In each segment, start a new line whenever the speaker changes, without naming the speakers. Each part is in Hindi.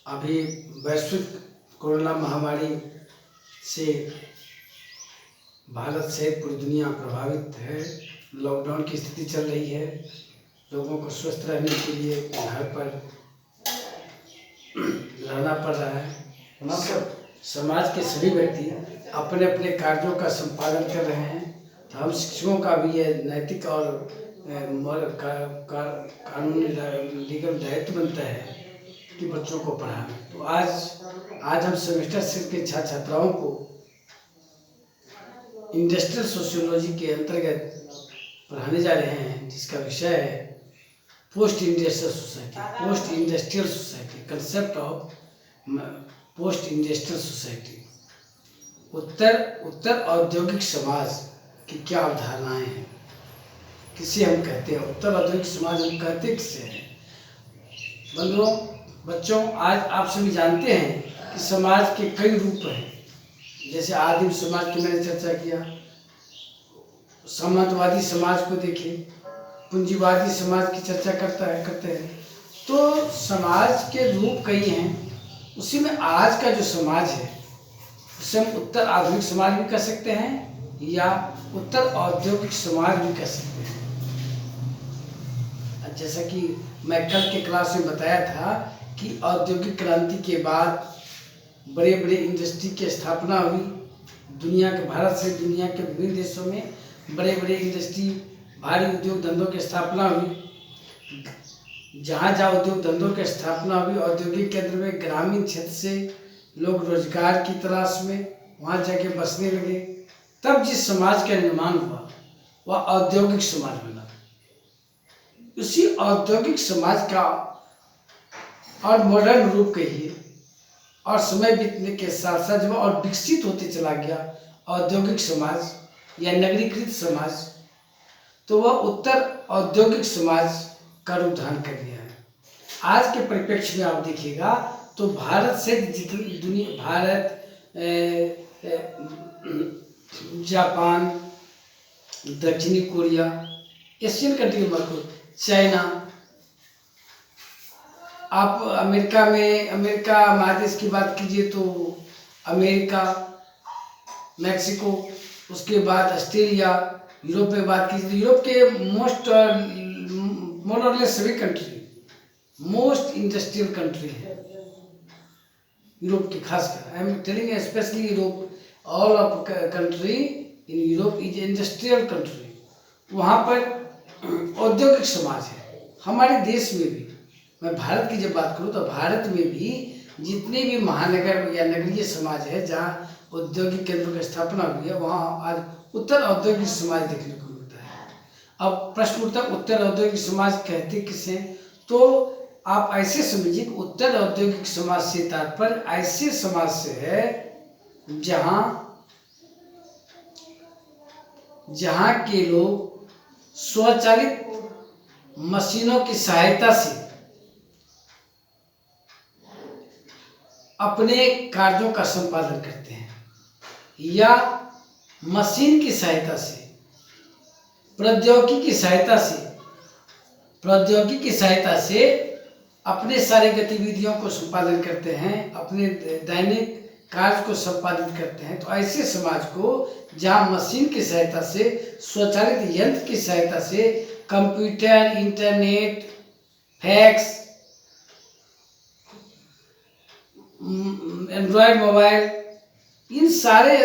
अभी वैश्विक कोरोना महामारी से भारत सहित पूरी दुनिया प्रभावित है। लॉकडाउन की स्थिति चल रही है। लोगों को स्वस्थ रहने के लिए घर पर रहना पड़ रहा है। समाज के सभी व्यक्ति अपने अपने कार्यों का संपादन कर रहे हैं। तो हम शिक्षकों का भी यह नैतिक और कानूनी लीगल दायित्व बनता है कि बच्चों को पढ़ाना। तो आज हम सेमेस्टर 6 के छात्र छात्राओं को इंडस्ट्रियल सोशियोलॉजी के अंतर्गत पढ़ाने जा रहे हैं, जिसका विषय है post industrial society, concept of post industrial society. उत्तर औद्योगिक समाज की क्या अवधारणाएं हैं, किसे हम कहते हैं उत्तर औद्योगिक समाज, हम कहते किसे हैं। बच्चों, आज आप सभी जानते हैं कि समाज के कई रूप हैं। जैसे आदिम समाज की मैंने चर्चा किया, सामंतवादी समाज को देखें, पूंजीवादी समाज की चर्चा करते हैं। तो समाज के रूप कई हैं। उसी में आज का जो समाज है उसे हम उत्तर आधुनिक समाज भी कह सकते हैं या उत्तर औद्योगिक समाज भी कह सकते हैं। जैसा कि मैं कल के क्लास में बताया था कि औद्योगिक क्रांति के बाद बड़े बड़े इंडस्ट्री की स्थापना हुई। दुनिया के भारत से दुनिया के विभिन्न देशों में बड़े बड़े इंडस्ट्री, भारी उद्योग धंधों की स्थापना हुई। जहाँ उद्योग धंधों की स्थापना हुई, औद्योगिक केंद्र में ग्रामीण क्षेत्र से लोग रोजगार की तलाश में वहाँ जाके बसने लगे। तब जिस समाज का निर्माण हुआ वह औद्योगिक समाज बना। उसी औद्योगिक समाज का और मॉडर्न रूप कहिए, और समय बीतने के साथ साथ जब और विकसित होते चला गया औद्योगिक समाज या नगरीकृत समाज, तो वह उत्तर औद्योगिक समाज का रूप धारण कर लिया है। आज के परिप्रेक्ष्य में आप देखिएगा तो भारत से जितनी दुनिया, जापान, दक्षिणी कोरिया, एशियन कंट्री में चाइना, आप अमेरिका महादेश की बात कीजिए तो अमेरिका, मैक्सिको, उसके बाद ऑस्ट्रेलिया, यूरोप में बात कीजिए तो यूरोप के मोर और लेस सभी कंट्री मोस्ट इंडस्ट्रियल कंट्री है यूरोप की। खासकर I am telling specially Europe, all of country in Europe is industrial country. वहाँ पर औद्योगिक समाज है। हमारे देश में भी, मैं भारत की जब बात करूँ तो भारत में भी जितने भी महानगर या नगरीय समाज है जहाँ औद्योगिक केंद्रों की स्थापना हुई है, वहाँ आज उत्तर औद्योगिक समाज देखने को मिलता है। अब प्रश्न उठता है उत्तर औद्योगिक समाज कहते किसे? तो आप ऐसे समझिए कि उत्तर औद्योगिक समाज से तात्पर्य ऐसे समाज से है जहाँ के लोग स्वचालित मशीनों की सहायता से अपने कार्यों का संपादन करते हैं, या मशीन की सहायता से, प्रौद्योगिकी की सहायता से अपने सारे गतिविधियों को संपादन करते हैं, अपने दैनिक कार्य को संपादित करते हैं। तो ऐसे समाज को जहाँ मशीन की सहायता से, स्वचालित यंत्र की सहायता से, computer, internet, fax, android mobile, इन सारे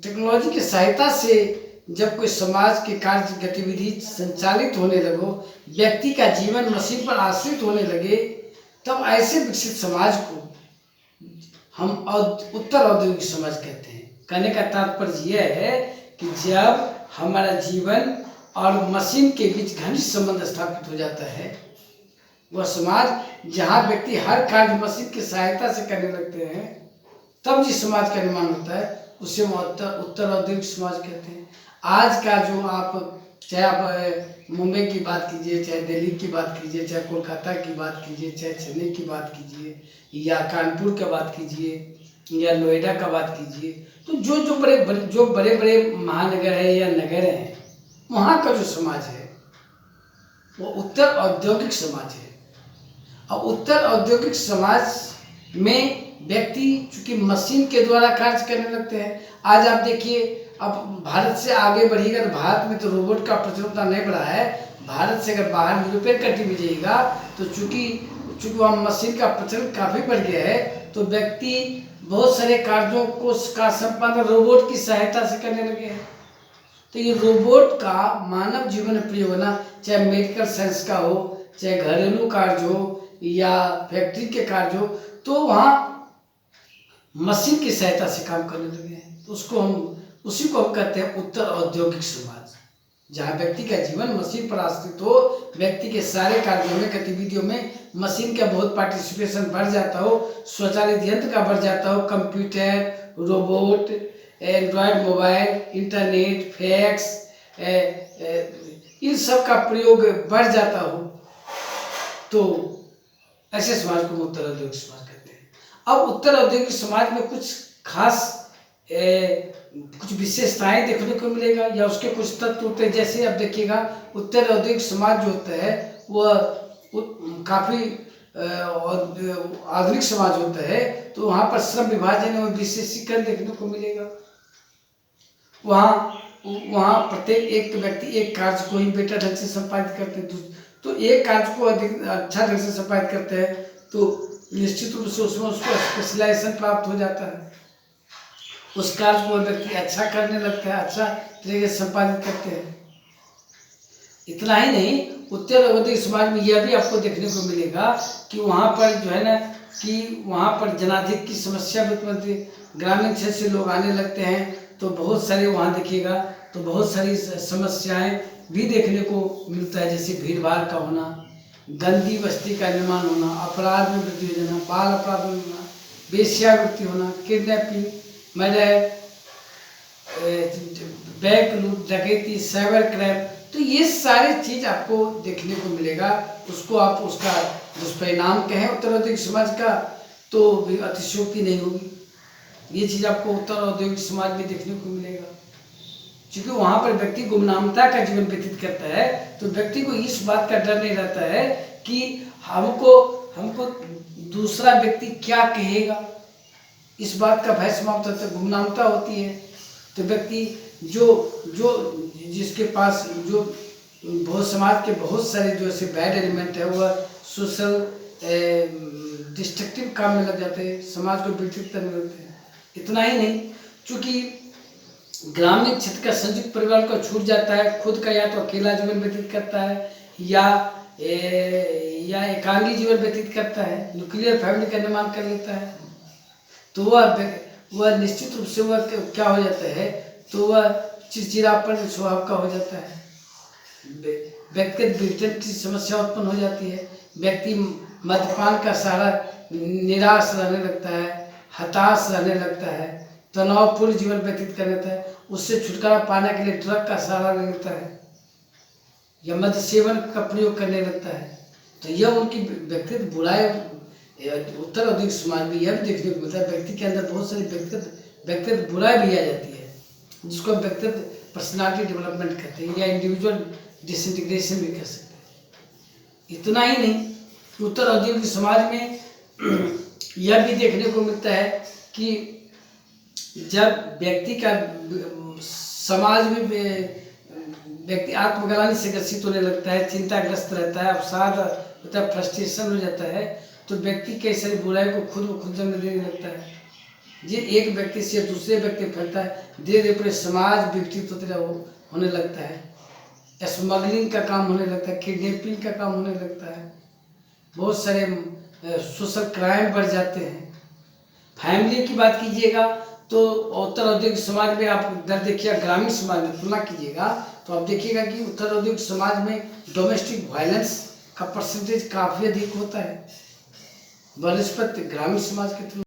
टेक्नोलॉजी की सहायता से जब कोई समाज के कार्य गतिविधि संचालित होने लगो, व्यक्ति का जीवन मशीन पर आश्रित होने लगे, तब ऐसे विकसित समाज को हम उत्तर औद्योगिक समाज कहते हैं। कहने का तात्पर्य यह है कि जब हमारा जीवन और मशीन के बीच घनिष्ठ संबंध स्थापित हो जाता है, वह समाज जहाँ व्यक्ति हर कार्य मशीन की सहायता से करने लगते हैं, तब जिस समाज का निर्माण होता है उसे हम उत्तर औद्योगिक समाज कहते हैं। आज का जो चाहे आप मुंबई की बात कीजिए, चाहे दिल्ली की बात कीजिए, चाहे कोलकाता की बात कीजिए, चाहे चेन्नई की बात कीजिए, या कानपुर का बात कीजिए, या नोएडा का बात कीजिए, तो जो बड़े बड़े महानगर है या नगर हैं, वहाँ का जो समाज है वो उत्तर औद्योगिक समाज है। और उत्तर औद्योगिक समाज में व्यक्ति चूंकि मशीन के द्वारा कार्य करने लगते हैं। आज आप देखिए, अब भारत से आगे बढ़िएगा तो भारत में तो रोबोट का प्रचलन उतना नहीं बढ़ा है। भारत से अगर बाहर यूरोपियन कंट्री में जाइएगा तो चूंकि वहाँ मशीन का प्रचलन काफ़ी बढ़ गया है, तो व्यक्ति बहुत सारे कार्यों का संपादन रोबोट की सहायता से करने लगे हैं। तो ये रोबोट का मानव जीवन में प्रयोग होना, चाहे मेडिकल साइंस का हो, चाहे घरेलू कार्य हो या फैक्ट्री के कार्य हो, तो वहाँ मशीन की सहायता से काम करने लगे हैं। तो उसी को हम कहते हैं उत्तर औद्योगिक समाज, जहाँ व्यक्ति का जीवन मशीन पर आश्रित हो, व्यक्ति के सारे कार्यों में, गतिविधियों में मशीन का बहुत पार्टिसिपेशन बढ़ जाता हो, स्वचालित यंत्र का बढ़ जाता हो, computer, robot, android mobile, internet, fax, इन सब का प्रयोग बढ़ जाता हो, तो ऐसे समाज को उत्तर औद्योगिक समाज कहते हैं। अब उत्तर औद्योगिक समाज में कुछ खास कुछ विशेषताएं देखने को मिलेगा या उसके कुछ तत्व होते हैं। जैसे अब देखिएगा, उत्तर औद्योगिक समाज जो होता है वह काफ़ी आधुनिक समाज होता है, तो वहाँ पर श्रम विभाजन और विशेषीकरण देखने को मिलेगा। वहाँ प्रत्येक एक व्यक्ति एक कार्य को ही बेटर ढंग से संपादित करते हैं, तो एक कार्य को अधिक अच्छा ढंग से संपादित करते हैं तो निश्चित रूप से उसमें उसको स्पेशलाइजेशन प्राप्त हो जाता है। उस कार्य को व्यक्ति अच्छा करने लगता है, अच्छा तरीके से संपादित करते हैं। इतना ही नहीं, उत्तर औद्योगिक समाज में यह भी आपको देखने को मिलेगा कि वहाँ पर जो है ना, कि वहाँ पर जनाधिक की समस्या भी उत्पन्न होती है। ग्रामीण क्षेत्र से लोग आने लगते हैं, तो बहुत सारे वहाँ देखिएगा तो बहुत सारी समस्याएं भी देखने को मिलता है, जैसे भीड़ भाड़ का होना, गंदी बस्ती का निर्माण होना, अपराध में वृद्धि हो जाना, बाल अपराध में होना, वेश्यावृत्ति होना, किडनैपिंग, मर्डर, बैंक लूट, डकैती, साइबर क्राइम, तो ये सारी चीज़ आपको देखने को मिलेगा। उसको आप उसका दुष्परिणाम कहें उत्तर औद्योगिक समाज का तो भी अतिशयोक्ति नहीं होगी। ये चीज़ आपको उत्तर औद्योगिक समाज में देखने को मिलेगा, क्योंकि वहाँ पर व्यक्ति गुमनामता का जीवन व्यतीत करता है, तो व्यक्ति को इस बात का डर नहीं रहता है कि हमको दूसरा व्यक्ति क्या कहेगा, इस बात का भय समाप्त होता है। गुमनामता होती है तो व्यक्ति जो जिसके पास जो बहुत समाज के बहुत सारे जो ऐसे बैड एलिमेंट है वह सोशल डिस्ट्रक्टिव काम में लग जाते हैं, समाज को विकसित करने लगते हैं। इतना ही नहीं, चूँकि ग्रामीण क्षेत्र का संयुक्त परिवार को छूट जाता है, खुद का या तो अकेला जीवन व्यतीत करता है या एकांगी जीवन व्यतीत करता है, न्यूक्लियर फैमिली का निर्माण कर लेता है, तो वह निश्चित रूप से वह क्या हो जाता है, तो वह चिड़चिड़ापन स्वभाव का हो जाता है, व्यक्तिगत विघटन की समस्या उत्पन्न हो जाती है, व्यक्ति मद्यपान का सहारा निराश रहने लगता है, हताश रहने लगता है, तनावपूर्ण जीवन व्यतीत कर लेता है, उससे छुटकारा पाने के लिए ड्रग का सहारा ले लेता है या मद्य सेवन का प्रयोग करने लगता है। तो यह उनकी व्यक्तिगत बुराई उत्तर औद्योगिक समाज में यह भी देखने को मिलता है। व्यक्ति के अंदर बहुत सारी व्यक्तिगत बुराई भी आ जाती है, जिसको हम व्यक्तिगत पर्सनालिटी डेवलपमेंट कहते हैं या इंडिविजुअल डिसइंटीग्रेशन भी कह सकते हैं। इतना ही नहीं, उत्तर औद्योगिक समाज में यह भी देखने को मिलता है कि जब व्यक्ति का समाज में व्यक्ति आत्मग्लानि से ग्रसित होने लगता है, चिंताग्रस्त रहता है, अवसाद होता है, फ्रस्ट्रेशन हो जाता है, तो व्यक्ति कई सारी बुराई को खुद जन्म देने लगता है। ये एक व्यक्ति से दूसरे व्यक्ति फैलता है, धीरे धीरे पूरे समाज विकसित होने लगता है, स्मगलिंग का काम होने लगता है, किडनैपिंग का काम होने लगता है, बहुत सारे सोशल क्राइम बढ़ जाते हैं। फैमिली की बात कीजिएगा तो उत्तर औद्योगिक समाज में आप इधर देखिए, ग्रामीण समाज में तुलना कीजिएगा तो आप देखिएगा कि उत्तर औद्योगिक समाज में डोमेस्टिक वायलेंस का परसेंटेज काफ़ी अधिक होता है बनस्पत ग्रामीण समाज के तुलना।